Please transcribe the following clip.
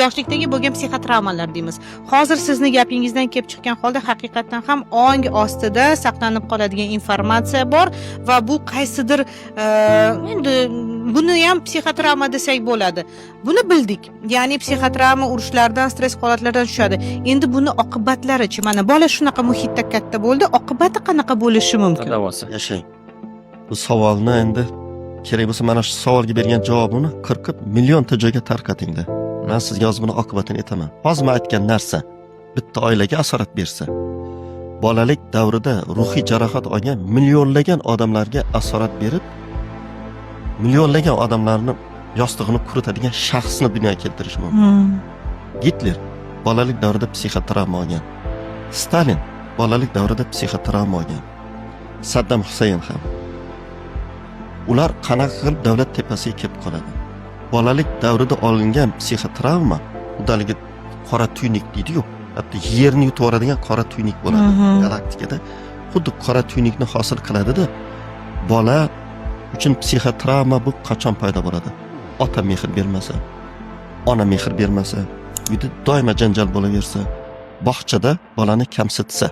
yoshlikdagi bo'lgan psixotravmalar deymiz. Hozir sizni gapingizdan kelib chiqqan holda haqiqatan ham ong ostida saqlanib qoladigan informatsiya bor va bu qaysidir endi buni ham psixotravma desak bo'ladi. Buni bildik. Ya'ni psixotravma urushlardan, stress holatlardan tushadi. Endi buni oqibatlari-chi? Mana bola shunaqa muhitda katta bo'ldi, oqibati qanaqa bo'lishi mumkin? Davosi. Yashang. Bu savolni endi kerak bo'lsa mana shu savolga bergan javobini 40 millionta joyga tarqatingda. Men sizga hozir buni oqibatini aytaman. Hozir men aytgan narsa bitta oilaga asorat bersa, bolalik davrida ruhiy jarohat olgan millionlagan odamlarga asorat berib, millionlagan odamlarni yostig'ini quritadigan shaxsni dunyoga keltirish mumkin. Gitler bolalik davrida psixotravma olgan. Stalin bolalik davrida psixotravma olgan. Saddam Husayn ham. Ular qanaqa qilib davlat tepasiga kelib qoladi. Bolalik davrida olingan psixotravma udaligi qora tuynik deydi-ku. Hatto yerni yutib yuboradigan qora tuynik bo'ladi galaktikada. Xuddi qora tuynikni hosil qiladi-da. Bola uchun psixotravma bu qachon paydo bo'ladi? Ota mehr bermasa, ona mehr bermasa, uyda doimo janjal bo'laversa, bog'chada bolani kamsitsa,